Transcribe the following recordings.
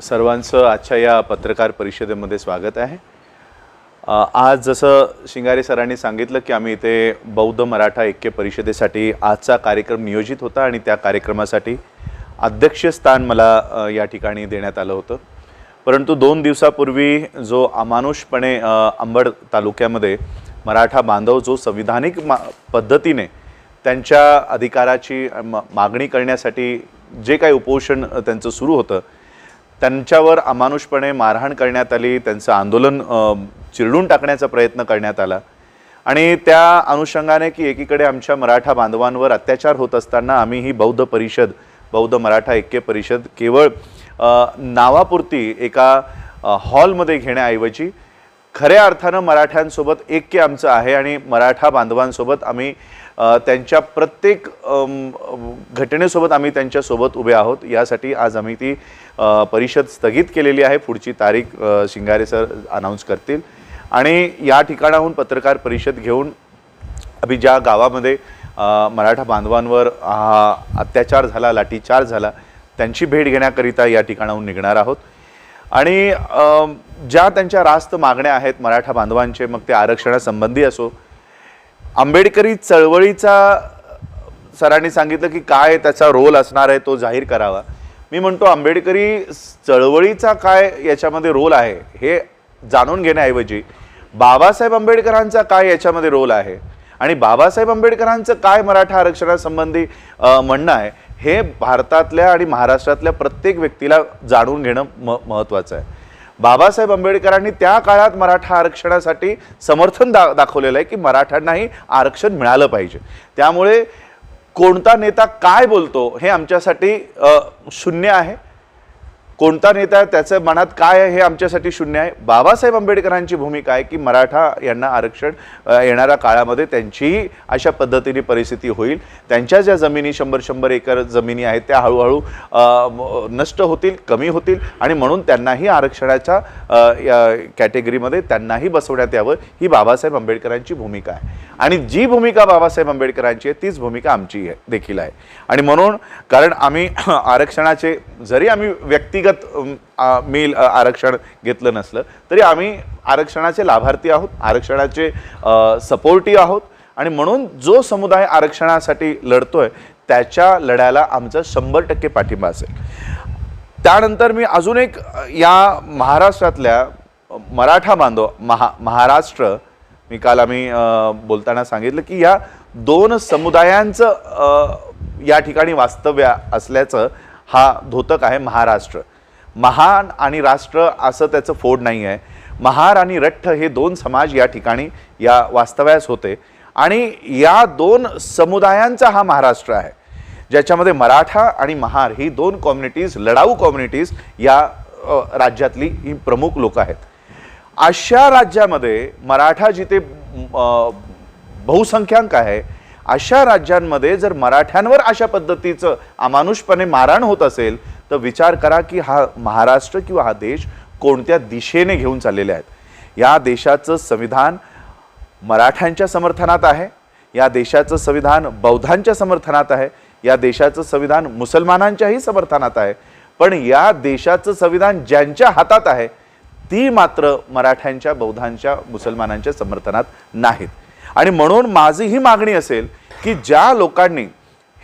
सर्वांचं आजच्या या पत्रकार परिषदेमध्ये स्वागत आहे। आज जसं शिंगारे सरांनी सांगितलं की आम्ही इथे बौद्ध मराठा ऐक्य परिषदेसाठी आजचा कार्यक्रम नियोजित होता आणि त्या कार्यक्रमासाठी अध्यक्षस्थान मला या ठिकाणी देण्यात आलं होतं। परंतु 2 दिवसापूर्वी जो अमानुषपणे अंबड तालुक्यामध्ये मराठा बांधव जो संविधानिक पद्धतीने त्यांच्या अधिकाराची मागणी करण्यासाठी जे काही उपोषण त्यांचं सुरू होतं त्यांच्यावर अमानुषपणे मारहाण करण्यात आली, त्यांचं आंदोलन चिरडून टाकण्याचा प्रयत्न करण्यात आला आणि त्या अनुषंगाने की एकीकडे आमच्या मराठा बांधवांवर अत्याचार होत असताना आम्ही ही बौद्ध परिषद, बौद्ध मराठा ऐक्य परिषद केवळ नावापुरती एका हॉलमध्ये घेण्याऐवजी खऱ्या अर्थानं मराठ्यांसोबत ऐक्य आमचं आहे आणि मराठा बांधवांसोबत आम्ही त्यांच्या प्रत्येक घटनेसोबत आम्ही त्यांच्यासोबत उभे आहोत। यासाठी आज आम्ही ती परिषद स्थगित केलेली आहे। पुढची तारीख शिंगारे सर अनाउन्स करतील आणि या ठिकाणाहून पत्रकार परिषद घेऊन अभि ज्या गावामध्ये मराठा बांधवांवर अत्याचार झाला, लाठीचार झाला, त्यांची भेट घेण्याकरिता या ठिकाणाहून निघणार आहोत आणि ज्या त्यांच्या रास्त मागण्या आहेत मराठा बांधवांचे, मग ते आरक्षणासंबंधी असो, आंबेडकरी चळवळीचा सरांनी सांगितलं की काय त्याचा रोल असणार आहे तो जाहीर करावा। मी म्हणतो आंबेडकरी चळवळीचा काय याच्यामध्ये रोल आहे हे जाणून घेण्याऐवजी बाबासाहेब आंबेडकरांचा काय याच्यामध्ये रोल आहे आणि बाबासाहेब आंबेडकरांचं काय मराठा आरक्षणासंबंधी म्हणणं आहे हे भारतातल्या आणि महाराष्ट्रातल्या प्रत्येक व्यक्तीला जाणून घेणं महत्त्वाचं आहे। बाबासाहेब आंबेडकरांनी त्या काळात मराठा आरक्षणासाठी समर्थन दाखवलेलं आहे की मराठ्यांनाही आरक्षण मिळालं पाहिजे। त्यामुळे कोणता नेता काय बोलतो हे आमच्यासाठी शून्य आहे, कोणता नेता त्याच्या मनात काय आहे हे आमच्यासाठी शून्य आहे। बाबासाहेब आंबेडकरांची भूमिका आहे की मराठा यांना आरक्षण येणाऱ्या काळामध्ये त्यांचीही अशा पद्धतीने परिस्थिती होईल, त्यांच्या ज्या जमिनी 100-100 एकर जमिनी आहेत त्या हळूहळू नष्ट होतील, कमी होतील आणि म्हणून त्यांनाही आरक्षणाच्या कॅटेगरीमध्ये त्यांनाही बसवण्यात यावं ही बाबासाहेब आंबेडकरांची भूमिका आहे आणि जी भूमिका बाबासाहेब आंबेडकरांची आहे तीच भूमिका आमची देखील आहे। आणि म्हणून कारण आम्ही आरक्षणाचे जरी आम्ही व्यक्तिगत मेल आरक्षण घेतलं नसलं तरी आम्ही आरक्षणाचे लाभार्थी आहोत, आरक्षणाचे सपोर्टी आहोत आणि म्हणून जो समुदाय आरक्षणासाठी लढतोय त्याच्या लढ्याला आमचा 100% पाठिंबा असेल। त्यानंतर मी अजून एक या महाराष्ट्रातल्या मराठा बांधव महाराष्ट्र मी काल आम्ही बोलताना सांगितलं की या 2 समुदायांचं या ठिकाणी वास्तव्य असल्याचं हा द्योतक आहे। महाराष्ट्र महान आणि राष्ट्र असं त्याचं फोड नाही आहे। महार आणि रठ्ठ हे 2 समाज या ठिकाणी या वास्तव्यास होते आणि या 2 समुदायांचा हा महाराष्ट्र आहे ज्याच्यामध्ये मराठा आणि महार ही 2 कम्युनिटीज, लढाऊ कम्युनिटीज या राज्यातली ही प्रमुख लोक आहेत। अशा राज्यामध्ये मराठा जिथे बहुसंख्याक आहे अशा राज्यांमध्ये जर मराठ्यांवर अशा पद्धतीचं अमानुषपणे मारहाण होत असेल तर विचार करा की हा महाराष्ट्र किंवा हा देश कोणत्या दिशेने घेऊन चाललेले आहेत। या देशाचं संविधान मराठ्यांच्या समर्थनात आहे, या देशाचं संविधान बौद्धांच्या समर्थनात आहे, या देशाचं संविधान मुसलमानांच्याही समर्थनात आहे, पण या देशाचं संविधान ज्यांच्या हातात आहे ती मात्र मराठ्यांच्या, बौद्धांच्या, मुसलमानांच्या समर्थनात नाहीत। आणि म्हणून माझी ही मागणी असेल की ज्या लोकांनी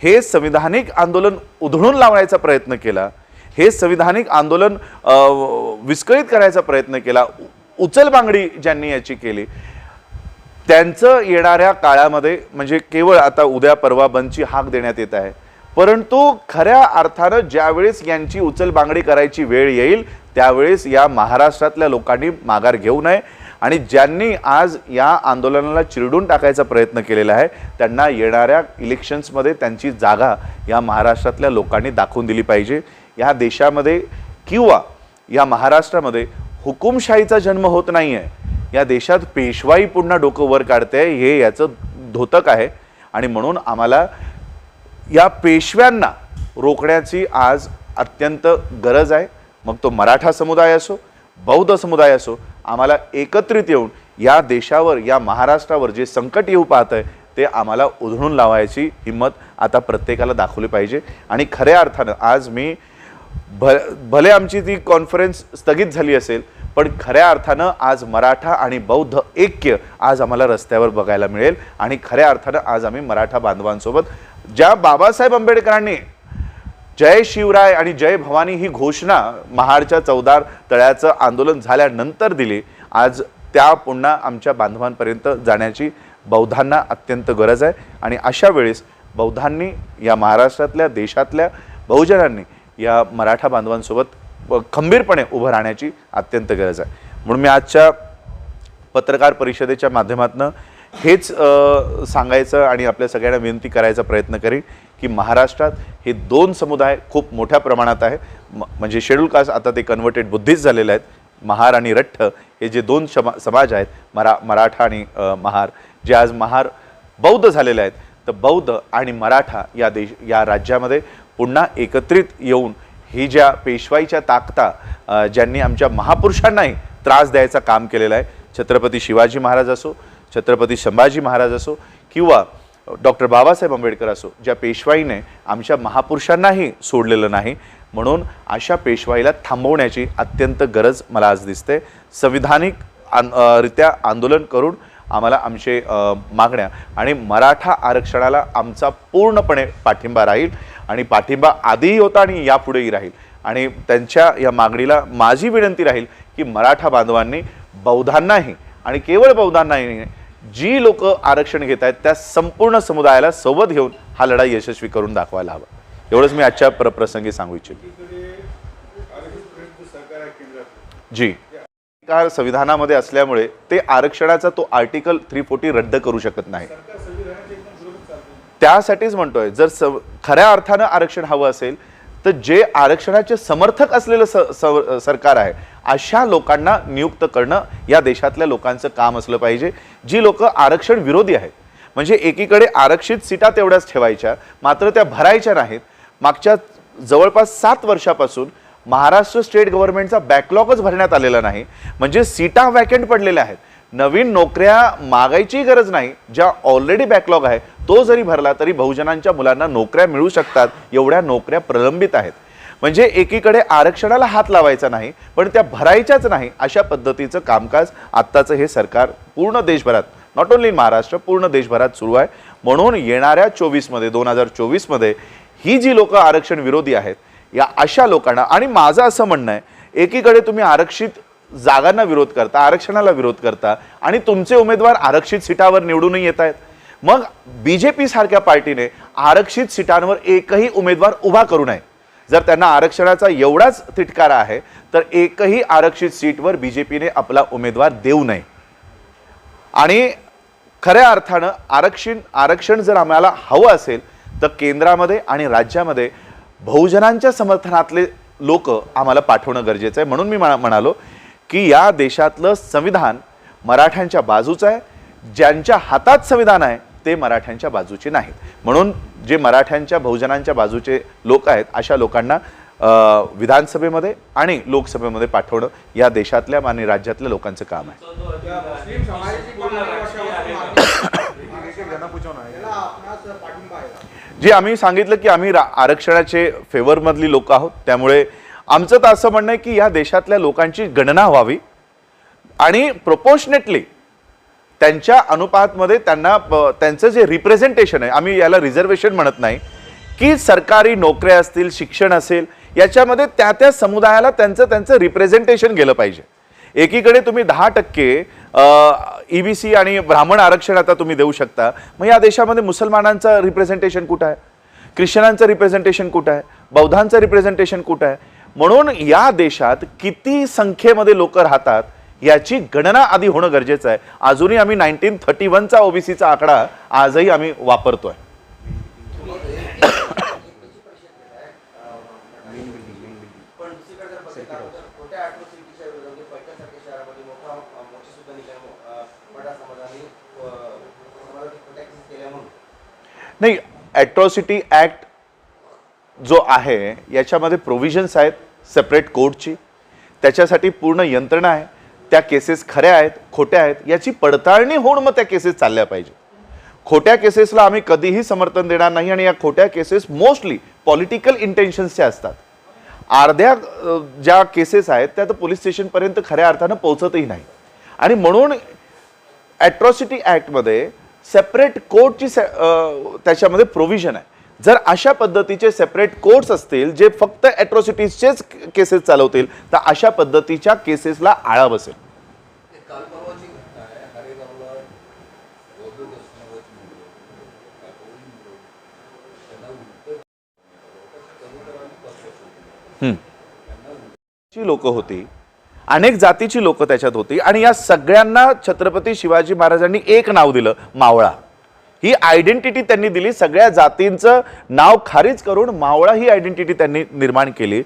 हे संविधानिक आंदोलन उधळून लावण्याचा प्रयत्न केला, हे संविधानिक आंदोलन विस्कळीत करायचा प्रयत्न केला, उचलबांगडी ज्यांनी याची केली त्यांचं येणाऱ्या काळामध्ये म्हणजे केवळ आता उद्या परवा बंदची हाक देण्यात येत आहे, परंतु खऱ्या अर्थानं ज्यावेळेस यांची उचलबांगडी करायची वेळ येईल त्यावेळेस या महाराष्ट्रातल्या लोकांनी माघार घेऊ नये आणि ज्यांनी आज या आंदोलनाला चिरडून टाकायचा प्रयत्न केलेला आहे त्यांना येणाऱ्या इलेक्शन्समध्ये त्यांची जागा या महाराष्ट्रातल्या लोकांनी दाखवून दिली पाहिजे। या देशामध्ये किंवा या महाराष्ट्रामध्ये हुकुमशाहीचा जन्म होत नाही आहे, या देशात पेशवाई पुन्हा डोकं वर काढते हे याचं द्योतक आहे आणि म्हणून आम्हाला या पेशव्यांना रोखण्याची आज अत्यंत गरज आहे। मग तो मराठा समुदाय असो, बौद्ध समुदाय असो, आम्हाला एकत्रित येऊन या देशावर, या महाराष्ट्रावर जे संकट येऊ पाहत आहे ते आम्हाला उधळून लावायची हिम्मत आता प्रत्येकाला दाखवली पाहिजे। आणि खऱ्या अर्थानं आज मी भले आमची ती कॉन्फरन्स स्थगित झाली असेल, पण खऱ्या अर्थानं आज मराठा आणि बौद्ध ऐक्य आज आम्हाला रस्त्यावर बघायला मिळेल आणि खऱ्या अर्थानं आज आम्ही मराठा बांधवांसोबत ज्या बाबासाहेब आंबेडकरांनी जय शिवराय आणि जय भवानी ही घोषणा महाडच्या चौदार तळ्याचं आंदोलन झाल्यानंतर दिली, आज त्या पुन्हा आमच्या बांधवांपर्यंत जाण्याची बौद्धांना अत्यंत गरज आहे आणि अशा वेळेस बौद्धांनी या महाराष्ट्रातल्या देशातल्या बहुजनांनी या मराठा बांधवांसोबत खंबीरपणे उभं राहण्याची अत्यंत गरज आहे. म्हणून मी आजच्या पत्रकार परिषदेच्या माध्यमातून हेच सांगायचं आणि आपल्या सगळ्यांना विनंती करायचा प्रयत्न करीन की महाराष्ट्रात हे दोन समुदाय खूप मोठ्या प्रमाणात आहे. म्हणजे शेड्यूल कास्ट आता ते कन्वर्टेड बुद्धिस्ट झालेले आहेत. महार आणि रठ्ठ हे जे दोन समाज आहेत, मराठा आणि महार, जे आज महार बौद्ध झालेले आहेत, तर बौद्ध आणि मराठा या राज्यामध्ये पुन्हा एकत्रित येऊन ही ज्या पेशवाईच्या ताकदा ज्यांनी आमच्या महापुरुषांनाही त्रास द्यायचं काम केलेलं आहे, छत्रपती शिवाजी महाराज असो, छत्रपती संभाजी महाराज असो किंवा डॉक्टर बाबासाहेब आंबेडकर असो, ज्या पेशवाईने आमच्या महापुरुषांनाही सोडलेलं नाही, म्हणून अशा पेशवाईला थांबवण्याची अत्यंत गरज मला आज दिसते. संविधानिक रित्या आंदोलन करून आम्हाला आमचे मागण्या आणि मराठा आरक्षणाला आमचा पूर्णपणे पाठिंबा राहील आणि पाठिंबा आधीही होता आणि यापुढेही राहील. आणि त्यांच्या या मागणीला माझी विनंती राहील की मराठा बांधवांनी बौद्धांनाही आणि केवळ बौद्धांनाही जी लोक आरक्षण घेत आहेत त्या संपूर्ण समुदायाला सोबत घेऊन हा लढा यशस्वी करून दाखवायला हवा. एवढंच मी आजच्या प्रसंगी सांगू इच्छितो. जी संविधानामध्ये असल्यामुळे ते आरक्षणाचा तो आर्टिकल 340 रद्द करू शकत नाही. त्यासाठीच म्हणतोय, जर खऱ्या अर्थानं आरक्षण हवं असेल तर जे आरक्षणाचे समर्थक असलेलं सरकार आहे अशा लोकांना नियुक्त करणं या देशातल्या लोकांचं काम असलं पाहिजे, जी लोक आरक्षण विरोधी आहेत. म्हणजे एकीकडे आरक्षित सीटा तेवढ्याच ठेवायच्या, मात्र त्या भरायच्या नाहीत. मागच्या जवळपास 7 वर्षापासून महाराष्ट्र स्टेट गव्हर्नमेंटचा बॅकलॉगच भरण्यात आलेला नाही. म्हणजे सीटा वॅकंट पडलेल्या आहेत. नवीन नोकऱ्या मागायची गरज नाही. ज्या ऑलरेडी बॅकलॉग आहे तो जरी भरला तरी बहुजनांच्या मुलांना नोकऱ्या मिळू शकतात, एवढ्या नोकऱ्या प्रलंबित आहेत. म्हणजे एकीकडे आरक्षणाला हात लावायचा नाही पण त्या भरायच्याच नाही, अशा पद्धतीचं कामकाज आत्ताचं हे सरकार पूर्ण देशभरात, नॉट ओन्ली इन महाराष्ट्र, पूर्ण देशभरात सुरू आहे. म्हणून येणाऱ्या 2024 मध्ये ही जी लोक आरक्षण विरोधी आहेत या अशा लोकांना, आणि माझं असं म्हणणं आहे, एकीकडे तुम्ही आरक्षित जागांना विरोध करता, आरक्षणाला विरोध करता आणि तुमचे उमेदवार आरक्षित सीटावर निवडूनही येत आहेत. मग बीजेपी सारख्या पार्टीने आरक्षित सीटांवर एकही उमेदवार उभा करू नये. जर त्यांना आरक्षणाचा एवढाच तिटकारा आहे तर एकही आरक्षित सीटवर बीजेपीने आपला उमेदवार देऊ नये. आणि खऱ्या अर्थानं आरक्षण जर आम्हाला हवं असेल तर केंद्रामध्ये आणि राज्यामध्ये बहुजनांच्या समर्थनातले लोक आम्हाला पाठवणं गरजेचं आहे. म्हणून मी म्हणालो की या देशातलं संविधान मराठ्यांच्या बाजूचं आहे. ज्यांच्या हातात संविधान आहे ते मराठ्यांच्या बाजूचे नाहीत. म्हणून जे मराठ्यांच्या बहुजनांच्या बाजूचे लोक आहेत अशा लोकांना विधानसभेमध्ये आणि लोकसभेमध्ये पाठवणं या देशातल्या आणि राज्यातल्या लोकांचं काम आहे. जे आम्ही सांगितलं की आम्ही आरक्षणाचे फेवरमधली लोक आहोत, त्यामुळे आमचं तर असं म्हणणं आहे की या देशातल्या लोकांची गणना व्हावी आणि प्रोपोर्शनेटली त्यांच्या अनुपातमध्ये त्यांना त्यांचं जे रिप्रेझेंटेशन आहे, आम्ही याला रिझर्वेशन म्हणत नाही, की सरकारी नोकऱ्या असतील, शिक्षण असेल, याच्यामध्ये त्या समुदायाला त्यांचं रिप्रेझेंटेशन गेलं पाहिजे. एकीकडे तुम्ही 10% EBC आणि ब्राह्मण आरक्षण आता तुम्ही देऊ शकता, मग या देशामध्ये मुसलमानांचं रिप्रेझेंटेशन कुठं आहे, ख्रिश्चनांचं रिप्रेझेंटेशन कुठं आहे, बौद्धांचं रिप्रेझेंटेशन कुठं आहे. म्हणून या देशात किती संख्येमध्ये लोक राहतात याची गणना आधी होणं गरजेचं आहे. अजूनही आम्ही 1931चा ओबीसीचा आकडा आजही आम्ही वापरतोय. नाही, ॲट्रॉसिटी ॲक्ट जो आहे याच्यामध्ये प्रोव्हिजन्स आहेत सेपरेट कोर्टची, त्याच्यासाठी पूर्ण यंत्रणा आहे. त्या केसेस खऱ्या आहेत खोट्या आहेत याची पडताळणी होऊन मग त्या केसेस चालल्या पाहिजे. खोट्या केसेसला आम्ही कधीही समर्थन देणार नाही आणि या खोट्या केसेस मोस्टली पॉलिटिकल इंटेन्शन्सच्या असतात. अर्ध्या ज्या केसेस आहेत त्या तर पोलीस स्टेशनपर्यंत खऱ्या अर्थानं पोहोचतही नाही. आणि म्हणून ॲट्रॉसिटी ॲक्टमध्ये सेपरेट कोर्टची त्याच्यामध्ये प्रोव्हिजन आहे. जर अशा पद्धतीचे सेपरेट कोर्ट्स असतील जे फक्त ॲट्रॉसिटीजचेच केसेस चालवतील तर अशा पद्धतीच्या केसेसला आळा बसेल. लोक होती, अनेक जातीची लोक त्याच्यात होती आणि या सगळ्यांना छत्रपती शिवाजी महाराजांनी एक नाव दिलं, मावळा. ही आयडेंटिटी त्यांनी दिली. सगळ्या जातींचं नाव खारिज करून मावळा ही आयडेंटिटी त्यांनी निर्माण केली.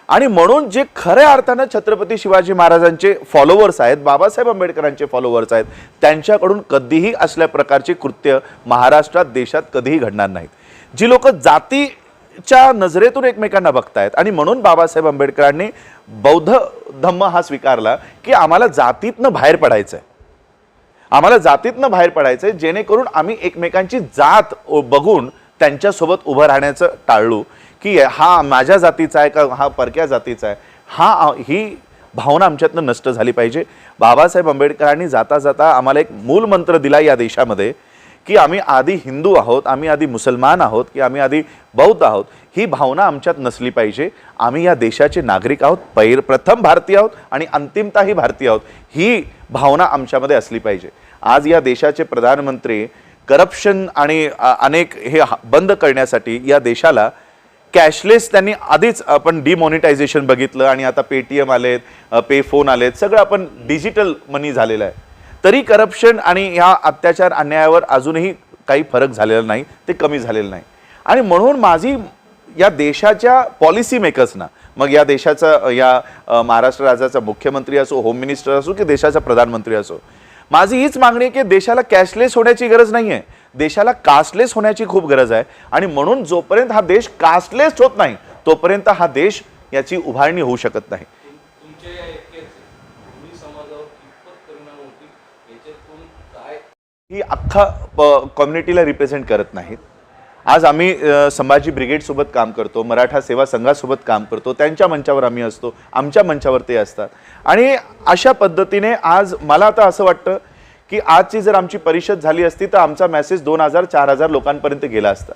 आणि म्हणून जे खऱ्या अर्थानं छत्रपती शिवाजी महाराजांचे फॉलोअर्स आहेत, बाबासाहेब आंबेडकरांचे फॉलोअर्स आहेत, त्यांच्याकडून कधीही असल्या प्रकारचे कृत्य महाराष्ट्रात देशात कधीही घडणार नाहीत. जी लोक जातीच्या नजरेतून एकमेकांना बघतायत आणि म्हणून बाबासाहेब आंबेडकरांनी बौद्ध धम्म हा स्वीकारला की आम्हाला जातीतनं बाहेर पडायचंय, आम्हाला जातीतनं बाहेर पडायचंय, जेणेकरून आम्ही एकमेकांची जात बघून त्यांच्यासोबत उभं राहण्याचं टाळलो की हा माझ्या जातीचा आहे का हा परक्या जातीचा आहे, ही भावना आमच्यातनं नष्ट झाली पाहिजे. बाबासाहेब आंबेडकरांनी जाता जाता आम्हाला एक मूल मंत्र दिला या देशामध्ये की आम्ही आधी हिंदू आहोत, आम्ही आधी मुसलमान आहोत, की आम्ही आधी बौद्ध आहोत. ही भावना आमच्यात नसली पाहिजे. आम्ही या देशाचे नागरिक आहोत, प्रथम भारतीय आहोत आणि अंतिमतःही भारतीय आहोत, ही भावना आमच्यामध्ये असली पाहिजे. आज या देशाचे प्रधानमंत्री करप्शन आणि अनेक हे बंद करण्यासाठी या देशाला कॅशलेस त्यांनी आधीच आपण डिमॉनिटायझेशन बघितलं आणि आता पेटीएम आलेत, पे फोन आलेत, सगळं आपण डिजिटल मनी झालेलं आहे. तरी करप्शन आणि ह्या अत्याचार अन्यायावर अजूनही काही फरक झालेला नाही, ते कमी झालेलं नाही. आणि म्हणून माझी या देशाच्या पॉलिसी मेकर्सना, मग या देशाचा या महाराष्ट्र राज्याचा मुख्यमंत्री असो, होम मिनिस्टर असो की देशाचा प्रधानमंत्री असो, माझी हीच मागणी आहे की देशाला कॅशलेस होण्याची गरज नाही आहे, देशाला कास्टलेस होण्याची खूप गरज आहे. आणि म्हणून जोपर्यंत हा देश कास्टलेस होत नाही तोपर्यंत हा देश याची उभारणी होऊ शकत नाही. ही अख्खा कम्युनिटीला रिप्रेझेंट करत नाहीत. आज आम्ही संभाजी ब्रिगेड सोबत काम करतो, मराठा सेवा संघासोबत काम करतो, त्यांच्या मंचावर आम्ही असतो, आमच्या मंचावर ते असतात. आणि अशा पद्धतीने आज मला आता असं वाटतं की आजची जर आमची परिषद झाली असती तर आमचा मेसेज 2000-4000 लोकांपर्यंत गेला असता.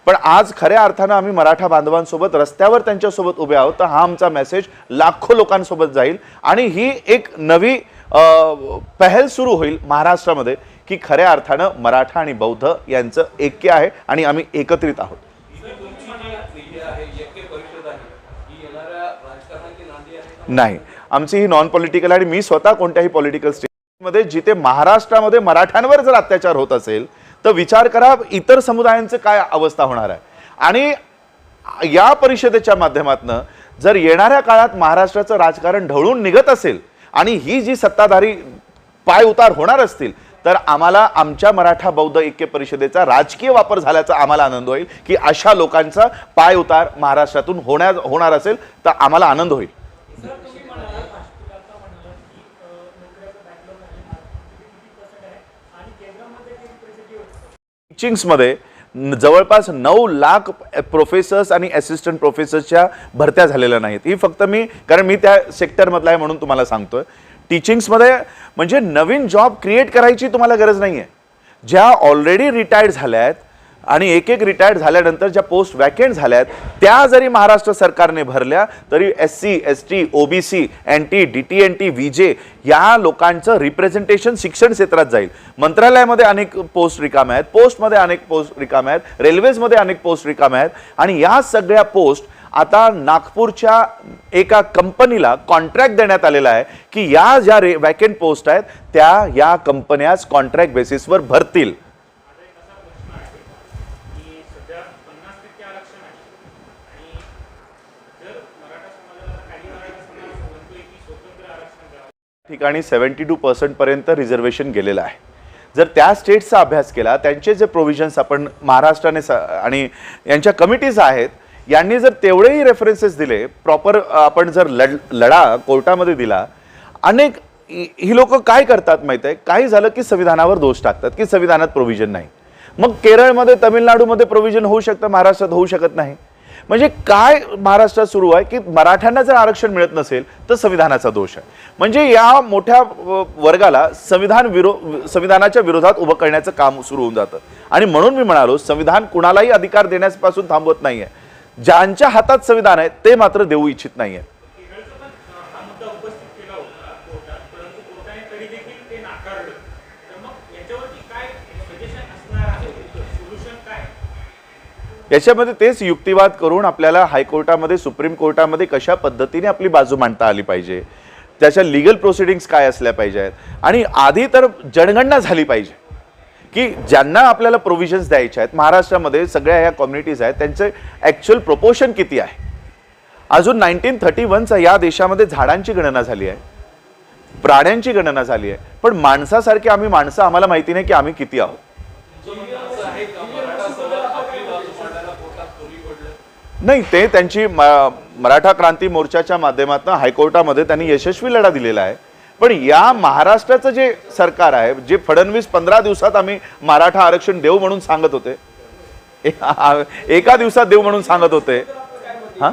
पण आज खऱ्या अर्थानं आम्ही मराठा बांधवांसोबत रस्त्यावर त्यांच्यासोबत उभे आहोत, तर हा आमचा मेसेज लाखो लोकांसोबत जाईल. आणि ही एक नवी पहल सुरू होईल महाराष्ट्रामध्ये की खऱ्या अर्थानं मराठा आणि बौद्ध यांचं ऐक्य आहे आणि आम्ही एकत्रित आहोत. नाही, आमची ही नॉन पॉलिटिकल आणि मी स्वतः कोणत्याही पॉलिटिकल स्टेटमध्ये जिथे महाराष्ट्रामध्ये मराठ्यांवर जर अत्याचार होत असेल तर विचार करा इतर समुदायांचं काय अवस्था होणार आहे. आणि या परिषदेच्या माध्यमातून जर येणाऱ्या काळात महाराष्ट्राचं राजकारण ढवळून निघत असेल आणि ही जी सत्ताधारी पाय उतार होणार असतील तर आम्हाला आमच्या मराठा बौद्ध ऐक्य परिषदेचा राजकीय वापर झाल्याचा आम्हाला आनंद होईल की अशा लोकांचा पाय उतार महाराष्ट्रातून होणार असेल तर आम्हाला आनंद होईल. टीचिंग्समध्ये जवळपास 9 लाख प्रोफेसर्स आणि असिस्टंट प्रोफेसर्सच्या भरत्या झालेल्या नाहीत. ही फक्त कारण मी त्या सेक्टरमधला आहे म्हणून तुम्हाला सांगतोय. टीचिंग्समध्ये म्हणजे नवीन जॉब क्रिएट करायची तुम्हाला गरज नाही आहे. ज्या ऑलरेडी रिटायर्ड झाल्या आहेत आणि एक रिटायर्ड झाल्यानंतर ज्या पोस्ट वॅकेंट झाल्या आहेत त्या जरी महाराष्ट्र सरकारने भरल्या तरी SC, ST, OBC, NT, DTNT, VJ या लोकांचं रिप्रेझेंटेशन शिक्षण क्षेत्रात जाईल. मंत्रालयामध्ये अनेक पोस्ट रिकाम्या आहेत, पोस्टमध्ये अनेक पोस्ट रिकाम्या आहेत, रेल्वेजमध्ये अनेक पोस्ट रिकाम्या आहेत. आणि या सगळ्या पोस्ट आता नागपूरच्या एका कंपनीला कॉन्ट्रॅक्ट देण्यात आलेला आहे की या ज्या वॅकेंट पोस्ट आहेत त्या या कंपन्याच कॉन्ट्रॅक्ट बेसिसवर भरतील. ठिकाणी 72% पर्यंत रिझर्वेशन गेलेलं आहे. जर त्या स्टेट्सचा अभ्यास केला, त्यांचे जे प्रोव्हिजन्स आपण महाराष्ट्राने आणि यांच्या कमिटीज आहेत यांनी जर तेवढेही रेफरन्सेस दिले प्रॉपर, आपण जर लढा कोर्टामध्ये दिला, अनेक ही लोक काय करतात माहिती आहे, काही झालं की संविधानावर दोष टाकतात की संविधानात प्रोव्हिजन नाही. मग केरळमध्ये, तमिळनाडूमध्ये प्रोव्हिजन होऊ शकतं, महाराष्ट्रात होऊ शकत नाही. म्हणजे काय महाराष्ट्रात सुरू आहे की मराठ्यांना जर आरक्षण मिळत नसेल तर संविधानाचा दोष आहे. म्हणजे या मोठ्या वर्गाला संविधानाच्या विरोधात उभं करण्याचं काम सुरू होऊन जातं. आणि म्हणून मी म्हणालो, संविधान कुणालाही अधिकार देण्यापासून थांबवत नाहीये. ज्यांच्या हातात संविधान आहे ते मात्र देऊ इच्छित नाहीये. याच्यामध्ये तेच युक्तिवाद करून आपल्याला हायकोर्टामध्ये, सुप्रीम कोर्टामध्ये कशा पद्धतीने आपली बाजू मांडता आली पाहिजे, त्याच्या लीगल प्रोसिडिंग्स काय असल्या पाहिजेत. आणि आधी तर जनगणना झाली पाहिजे की ज्यांना आपल्याला प्रोव्हिजन्स द्यायचे आहेत महाराष्ट्रामध्ये, सगळ्या ह्या कम्युनिटीज आहेत, त्यांचे ॲक्च्युअल प्रोपोर्शन किती आहे. अजून 1931चा या देशामध्ये झाडांची गणना झाली आहे, प्राण्यांची गणना झाली आहे, पण माणसासारखे आम्ही माणसं, आम्हाला माहिती नाही की आम्ही किती आहोत. नाही, ते त्यांची मराठा क्रांती मोर्चाच्या माध्यमातून हायकोर्टामध्ये त्यांनी यशस्वी लढा दिलेला आहे. पण या महाराष्ट्राचं जे सरकार आहे, जे फडणवीस 15 दिवसात आम्ही मराठा आरक्षण देऊ म्हणून सांगत होते, एका दिवसात देऊ म्हणून सांगत होते, हां